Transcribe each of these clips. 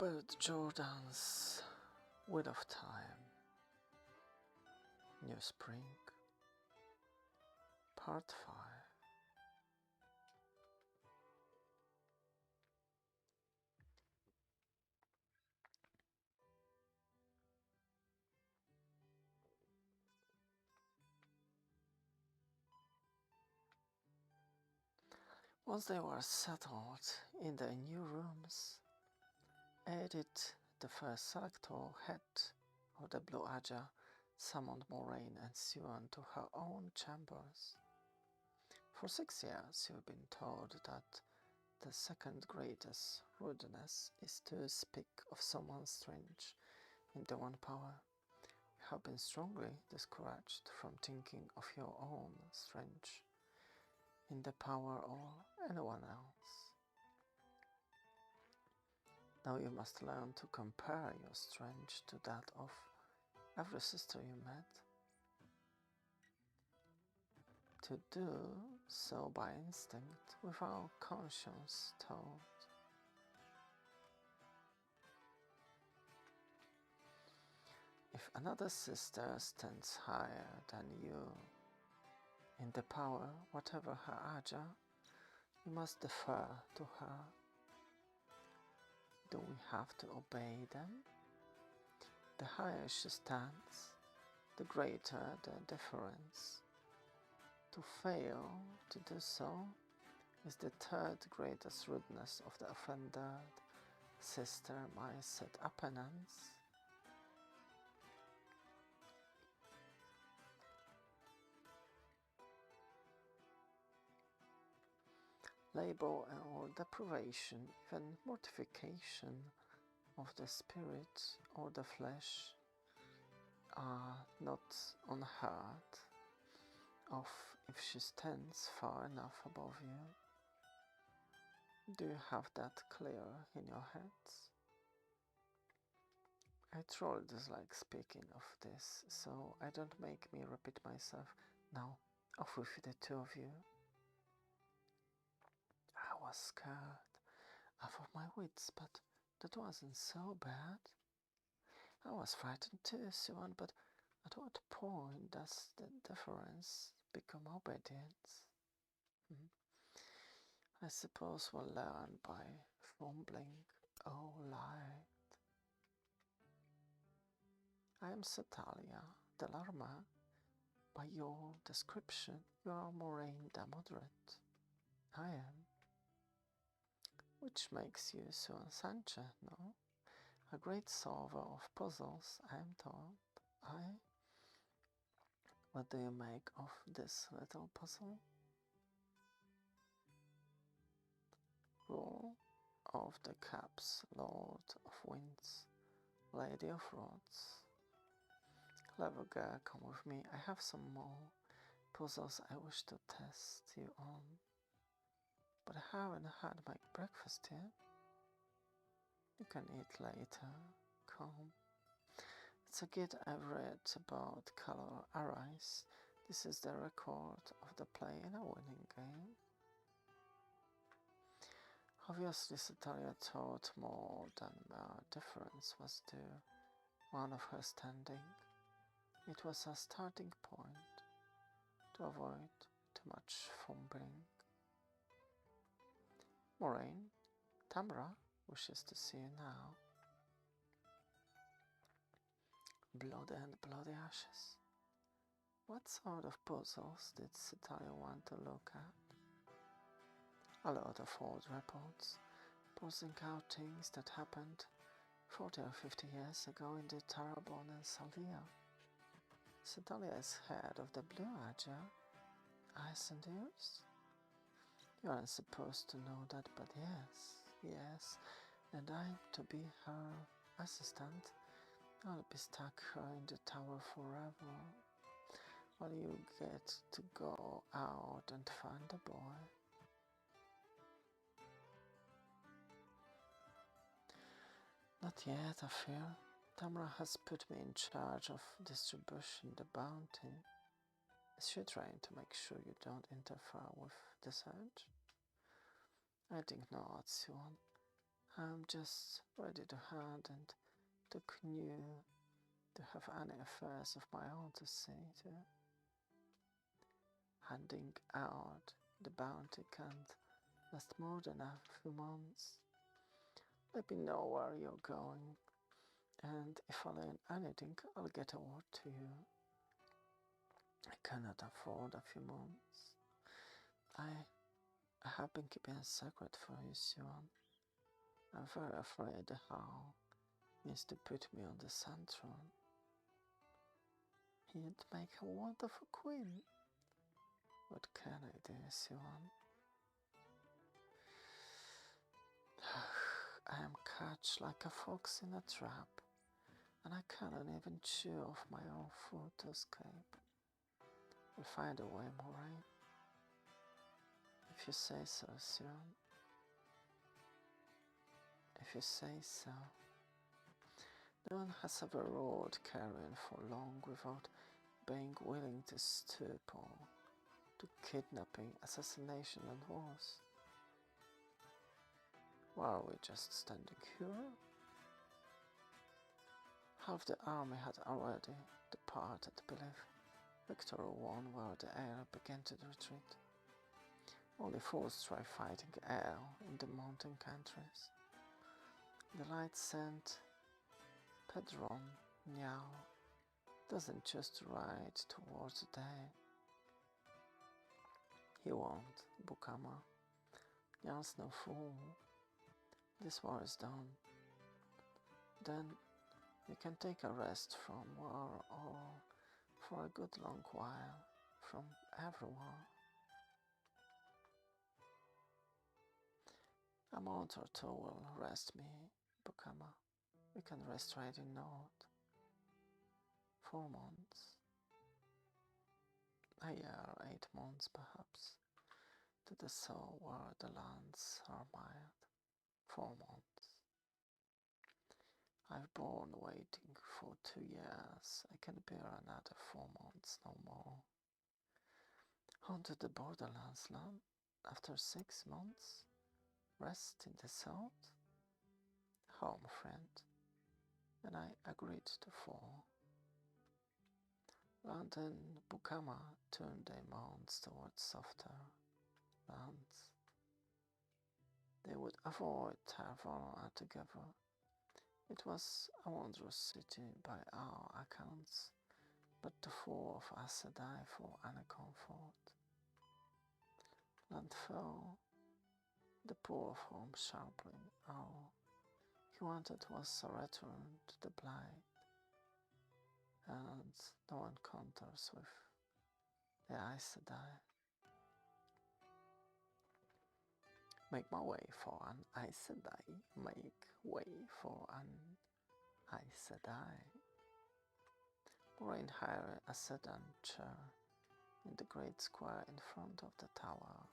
Robert Jordan's Wheel of Time, New Spring, Part 5. Once they were settled in their new rooms, Edith, the first Selector head of the Blue Aja, summoned Moraine and Siwan to her own chambers. For 6 years you have been told that the second greatest rudeness is to speak of someone strange in the one power. You have been strongly discouraged from thinking of your own strange in the power or anyone else. Now you must learn to compare your strange to that of every sister you met, to do so by instinct without conscious thought. If another sister stands higher than you in the power, whatever her aja, you must defer to her. Do we have to obey them? The higher she stands, the greater the deference. To fail to do so is the third greatest rudeness of the offended sister, my set appellants. Labor or deprivation, even mortification of the spirit or the flesh are not unheard of if she stands far enough above you. Do you have that clear in your heads? I truly dislike speaking of this, so I don't make me repeat myself. Now, off with the two of you. I was scared out of my wits, but that wasn't so bad. I was frightened too, Siwan, but at what point does the deference become obedience? I suppose we'll learn by fumbling. Oh, light. I am Satalia Delarma. By your description, you are Moraine the Moderate. I am. Which makes you Siwan Sanche, no? A great solver of puzzles, I am told. What do you make of this little puzzle? Rule of the Caps, Lord of Winds, Lady of Rods. Clever girl, come with me. I have some more puzzles I wish to test you on. But I haven't had my breakfast yet. You can eat later. Come. It's a guide I've read about Color Arise. This is the record of the play in a winning game. Obviously, Satalia thought more than a difference was due one of her standing. It was a starting point to avoid too much fumbling. Moraine, Tamra wishes to see you now. Blood and bloody ashes. What sort of puzzles did Satalia want to look at? A lot of old reports, posing out things that happened 40 or 50 years ago in the Tarabon and Saldia. Satalia is head of the Blue Aja, eyes and ears? You aren't supposed to know that, but yes, and I'm to be her assistant. I'll be stuck here in the tower forever, while you get to go out and find the boy. Not yet, I fear. Tamra has put me in charge of distributing the bounty. Is she trying to make sure you don't interfere with the search? I think not, Siwan. I'm just ready to hand and to canoe, to have any affairs of my own to see to. Handing out the bounty can't last more than a few months. Let me know where you're going, and if I learn anything, I'll get a word to you. I cannot afford a few months. I have been keeping a secret for you, Siwan. I'm very afraid the Howl means to put me on the Sun Throne. He'd make a wonderful queen. What can I do, Siwan? I am catched like a fox in a trap, and I cannot even chew off my own food to escape. We'll find a way, Moraine. If you say so, Siwan. If you say so. No one has ever rode carrion for long without being willing to stoop to kidnapping, assassination, and wars. Why are we just standing here? Half the army had already departed, I believe. Victor won where the air began to retreat. Only fools try fighting air in the mountain countries. The light sent Pedron Niao doesn't just ride towards the day. He won't, Bukama. Niao's no fool. This war is done. Then we can take a rest from war or for a good long while from every war. A month or two will rest me, Bukama. We can rest right in north. 4 months. A year, 8 months perhaps. To the soul where the lands are mild. 4 months. I've borne waiting for 2 years. I can bear another 4 months, no more. On to the borderlands land. After 6 months, rest in the south. Home, friend. And I agreed to fall. London, Bukama turned their mounts towards softer lands. They would avoid Tarvala altogether. It was a wondrous city by our accounts, but too full of Aes Sedai for any comfort. Land fell, the poor of home sharply. All he wanted was a return to the blight, and no encounters with the Aes Sedai. Make my way for an Aes Sedai, make way for an Aes Sedai. Moraine hired a sedan chair in the great square in front of the tower.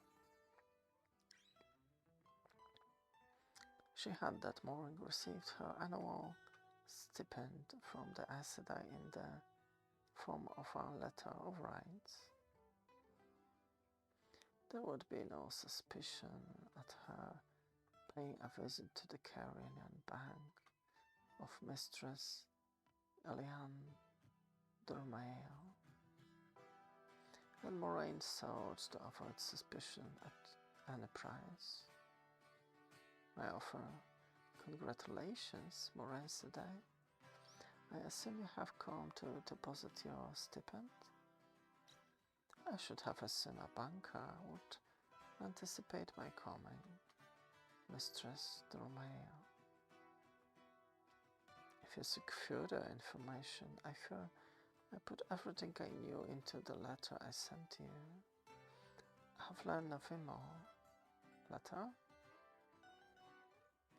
She had that morning received her annual stipend from the Aes Sedai in the form of a letter of rights. There would be no suspicion at her paying a visit to the Carrion Bank of Mistress Eliane Dormael. And Moraine sought to avoid suspicion at any price. I offer congratulations, Moraine Sedai. I assume you have come to deposit your stipend? I should have assumed a banker would anticipate my coming, Mistress Dormael. If you seek further information, I fear I put everything I knew into the letter I sent you. I have learned nothing more. Letter?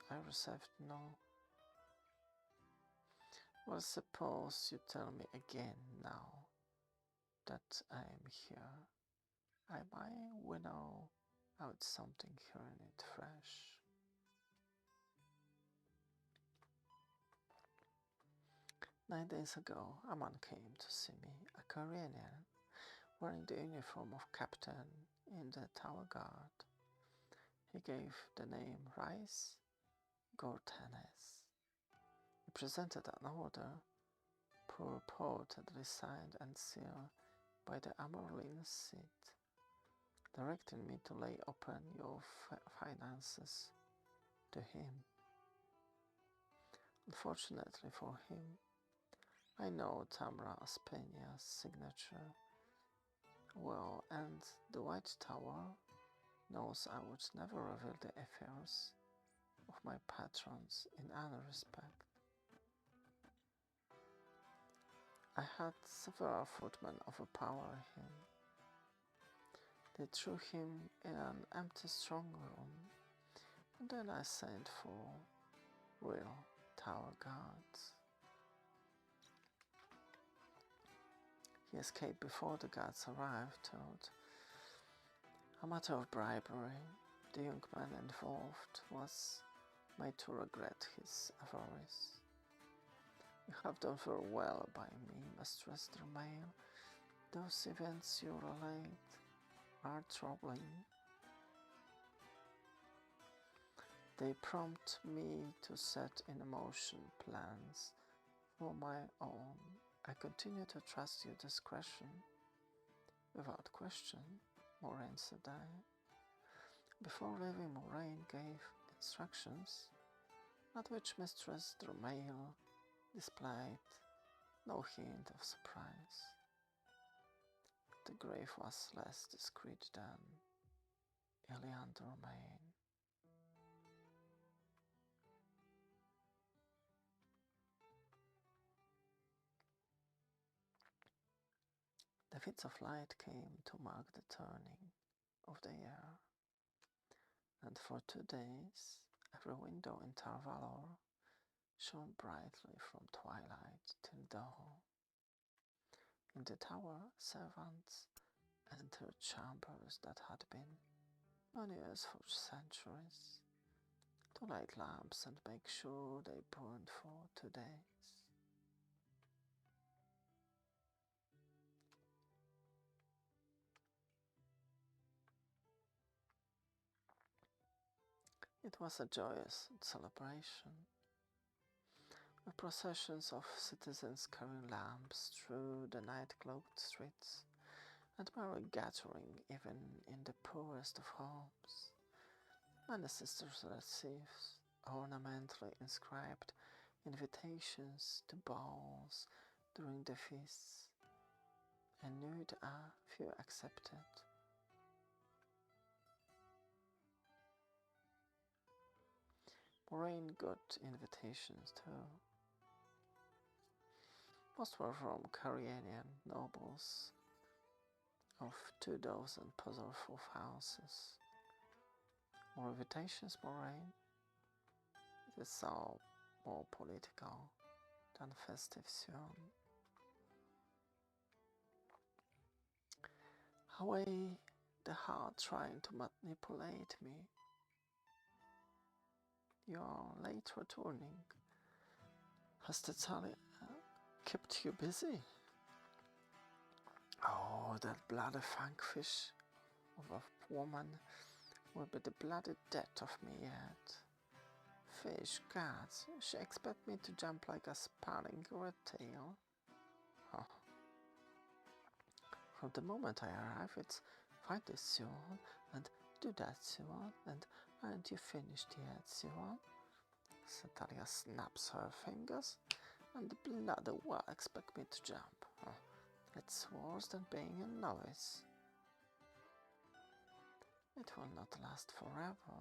I received no. Well, suppose you tell me again now that I am here. I might winnow out something here in it fresh. "9 days ago, a man came to see me, a Carinian, wearing the uniform of captain in the Tower Guard. He gave the name Rice Gortanes. He presented an order, purportedly signed and sealed by the Amorlin seat, directing me to lay open your finances to him. Unfortunately for him, I know Tamra Aspeña's signature well, and the White Tower knows I would never reveal the affairs of my patrons in any respect. I had several footmen overpower him. They threw him in an empty strong room, and then I sent for real tower guards. He escaped before the guards arrived, told. A matter of bribery, the young man involved was made to regret his avarice. You have done very well by me, Mistress Dromale. Those events you relate are troubling. They prompt me to set in motion plans for my own. I continue to trust your discretion. Without question, Moraine said I. Before leaving, Moraine gave instructions, at which Mistress Dromale displayed no hint of surprise. The grave was less discreet than Eliane Dromale. The fits of light came to mark the turning of the year, and for 2 days every window in Tar Valor shone brightly from twilight till dawn. In the tower, servants entered chambers that had been unused for centuries to light lamps and make sure they burned for 2 days. It was a joyous celebration, with processions of citizens carrying lamps through the night-cloaked streets, and merry gathering even in the poorest of homes. Many sisters received ornamentally inscribed invitations to balls during the feasts, and nude a few accepted. Moraine got invitations too. Most were from Carianian nobles of 24 powerful houses. More invitations, Moraine? It is all more political than festive soon. Away the heart trying to manipulate me. You are late returning. Has the Talia kept you busy? Oh, that bloody fangfish of a woman will be the bloody death of me yet. Fish, gods, she expect me to jump like a spanning red tail. Oh. From the moment I arrive, it's find this Siwan, and do that Siwan, and aren't you finished yet, Siwan? Talia snaps her fingers, and the bloody well expect me to jump. Oh. It's worse than being a novice. It will not last forever,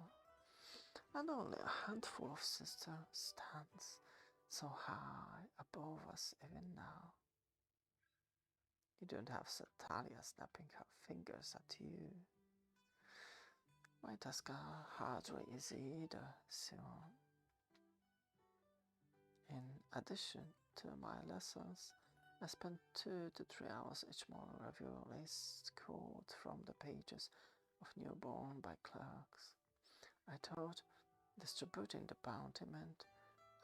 and only a handful of sisters stands so high above us even now. You don't have Talia snapping her fingers at you. My task are hardly easy either, Simon. In addition to my lessons, I spend 2 to 3 hours each morning reviewing lists culled from the pages of Newborn by clerks. I thought distributing the bounty meant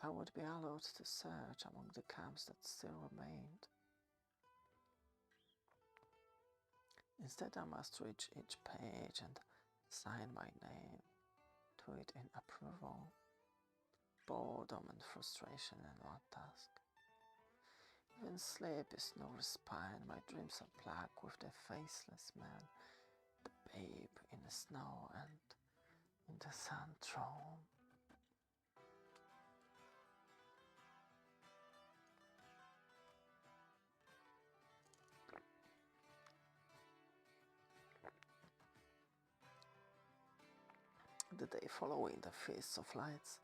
I would be allowed to search among the camps that still remained. Instead, I must reach each page and sign my name to it in approval. boredom and frustration in one task. Even sleep is no respite. My dreams are black with the faceless man, the babe in the snow and in the sun throne. The day following the Feast of Lights,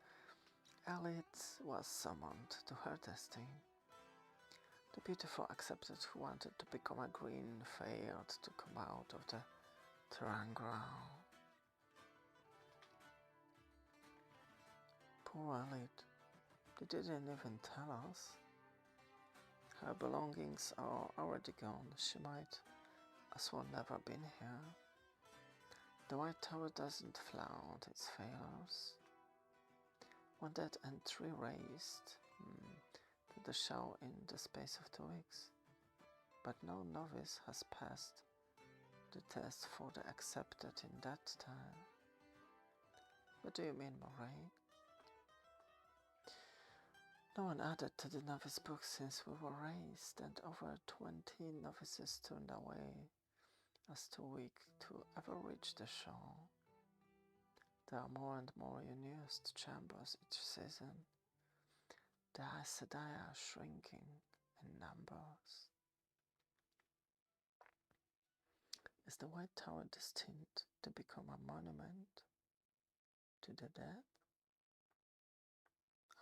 Elliot was summoned to her destiny. The beautiful accepted who wanted to become a green failed to come out of the terrain ground. Poor Elliot, they didn't even tell us. Her belongings are already gone. She might as well never been here. The White Tower doesn't flaunt its failures. When that entry raised to the show in the space of 2 weeks, but no novice has passed the test for the accepted in that time. What do you mean, Moraine? No one added to the novice book since we were raised, and over 20 novices turned away as too weak to ever reach the shore. There are more and more unused chambers each season. The Aes Sedai are shrinking in numbers. Is the White Tower destined to become a monument to the dead?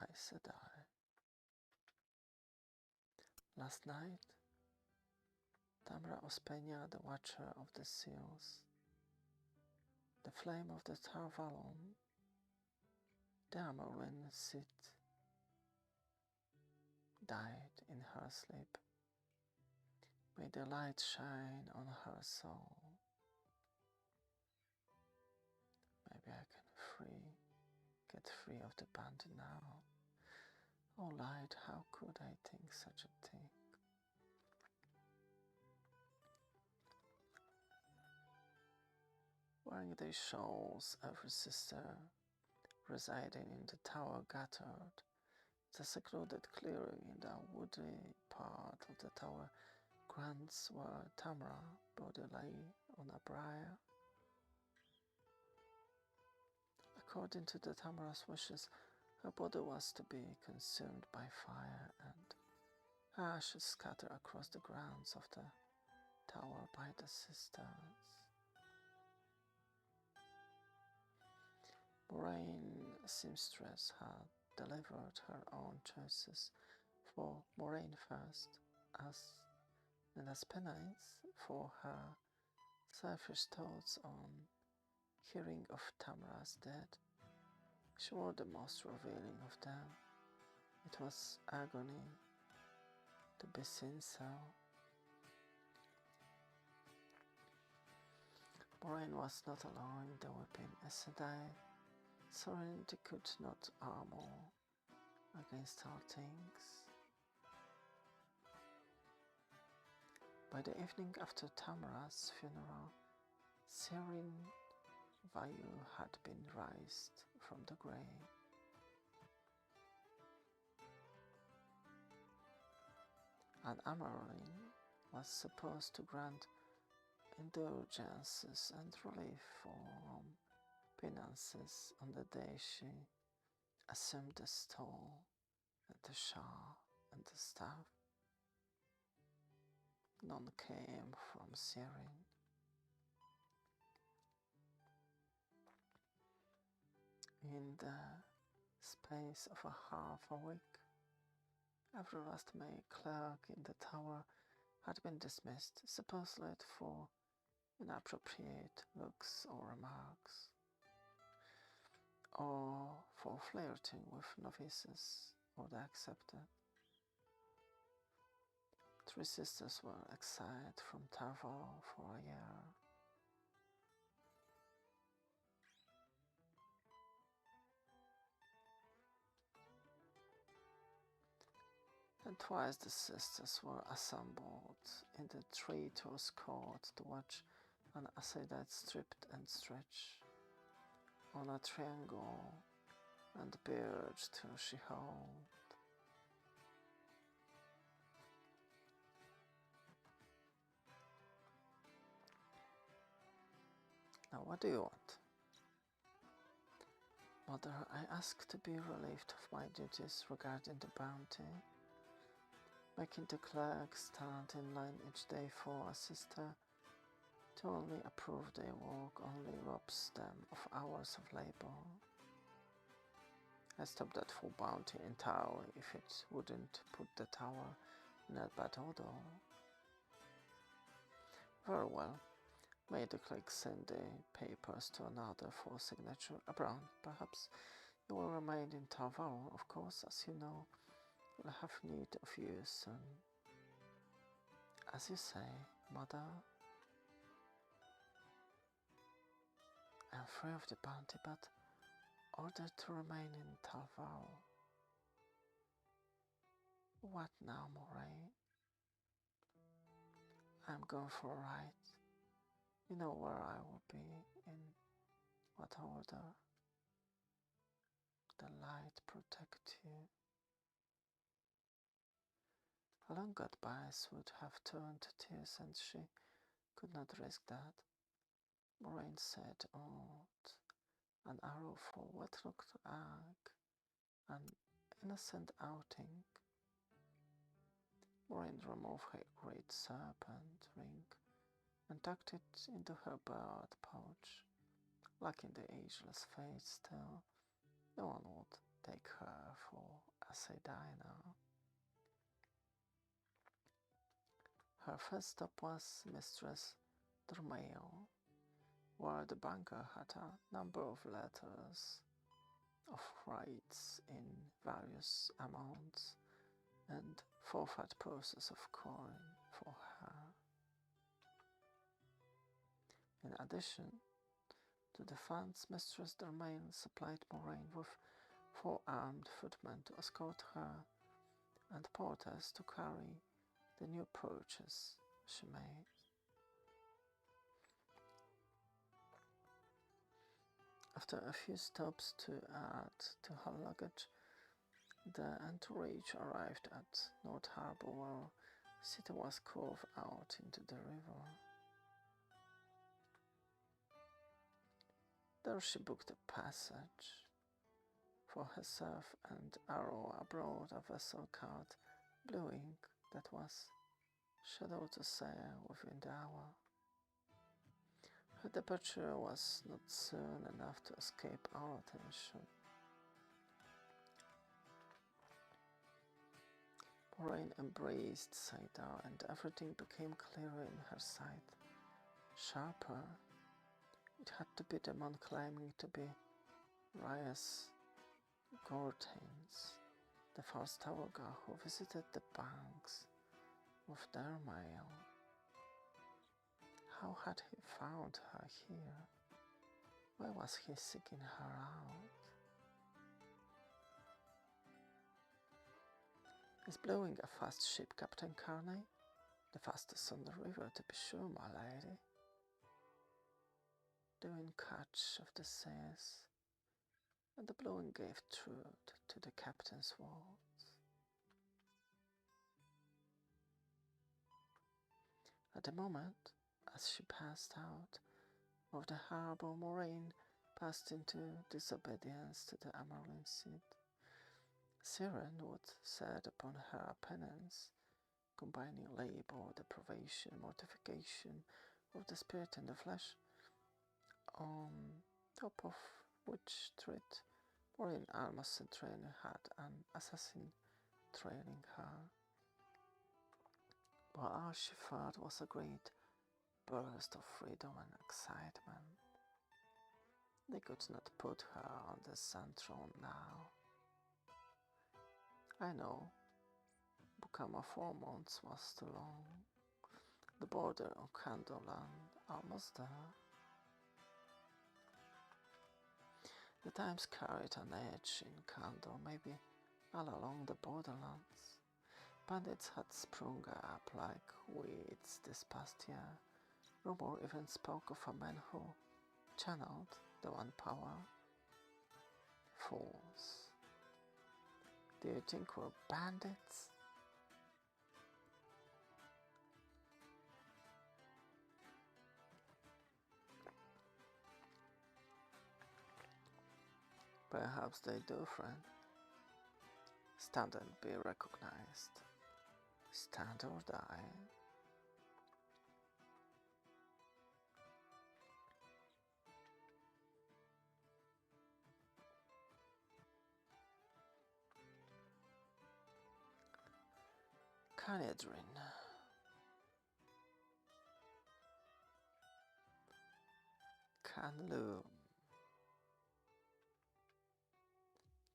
Aes Sedai. Last night, Tamra Ospenia, the Watcher of the Seals, the flame of the Tar Valon, the Amorin Sit, died in her sleep. May the light shine on her soul. Maybe I can get free of the band now. Oh light, how could I think such a thing? Wearing these shawls, every sister residing in the tower gathered. The secluded clearing in the woody part of the tower grants where Tamra body lay on a briar. According to the Tamra's wishes, her body was to be consumed by fire and ashes scattered across the grounds of the tower by the sisters. Moraine seamstress had delivered her own choices for Moraine first, and as penance for her selfish thoughts on hearing of Tamra's death. She were the most revealing of them. It was agony to be seen so. Moraine was not alone in the weeping Aes Sedai. Sovereignty could not armor against all things. By the evening after Tamra's funeral, Serene Vayu had been raised from the grave. And Amarylline was supposed to grant indulgences and relief from penances on the day she assumed the stole and the shawl and the staff. None came from Serene. In the space of a half a week, every last May clerk in the tower had been dismissed, supposedly for inappropriate looks or remarks, or for flirting with novices or the accepted. 3 sisters were exiled from Tar Valon for a year. And twice the sisters were assembled in the Traitor's Court to watch an Aes Sedai stripped and stretched on a triangle and beard till she hold. Now what do you want? Mother, I ask to be relieved of my duties regarding the bounty. Making the clerk stand in line each day for a sister to only approve their work only robs them of hours of labor. I stopped that full bounty entirely if it wouldn't put the tower in a bad odor. Very well. May the clerk send the papers to another for signature. Brown, perhaps you will remain in Tarval, of course, as you know. We'll have need of you soon. As you say, Mother, I am free of the bounty, but ordered to remain in Tarval. What now, Moray? I'm going for a ride. You know where I will be, in what order. The light protect you. A long goodbyes would have turned to tears, and she could not risk that. Moraine set out an arrow for what looked like an innocent outing. Moraine removed her great serpent ring and tucked it into her bird pouch. Like in the ageless fate still, no one would take her for a Sedina. Her first stop was Mistress Dormail, where the banker had a number of letters of rights in various amounts and 4 fat purses of coin for her. In addition to the funds, Mistress Dormail supplied Moraine with 4 armed footmen to escort her and porters to carry the new purchase she made. After a few stops to add to her luggage, the entourage arrived at North Harbour, where the city was carved out into the river. There she booked a passage for herself and Arrow aboard a vessel called Blue Ink that was scheduled to sail within the hour. Her departure was not soon enough to escape our attention. Moraine embraced Saidar, and everything became clearer in her sight. Sharper, it had to be the man claiming to be Rias Gortains, the first Tawaga who visited the banks with their mail. How had he found her here? Why was he seeking her out? Is Blowing a fast ship, Captain Carney? The fastest on the river, to be sure, my lady. Doing catch of the seas, and the Blowing gave truth to the captain's words. At the moment, as she passed out of the harbour, Moraine passed into disobedience to the Amarylline Seed. Siren would set upon her a penance, combining labour, deprivation, mortification of the spirit and the flesh, on top of which treat Moraine almost certainly had an assassin trailing her. But all she felt was a great burst of freedom and excitement. They could not put her on the sand throne now. I know, Bukama 4 months was too long. The border of Candleland almost there. The times carried an edge in Candle, maybe all along the borderlands. Bandits had sprung up like weeds this past year. Rumor even spoke of a man who channeled the One Power Fools. Do you think we're bandits? Perhaps they do, friend. Stand and be recognized. Stand or die. Canedrin. Canloom.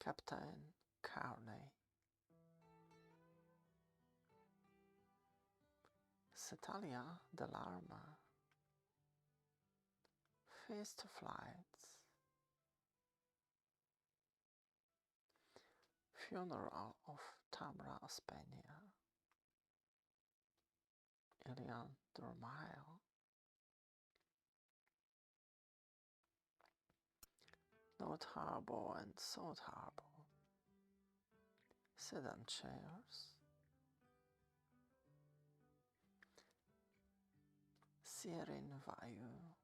Captain Carney. Cetalia Delarma. Feast Flights. Funeral of Tamra Aspenia. Ilian Dormile. North Harbor and South Harbor. Sedan chairs. Sirin Vayu.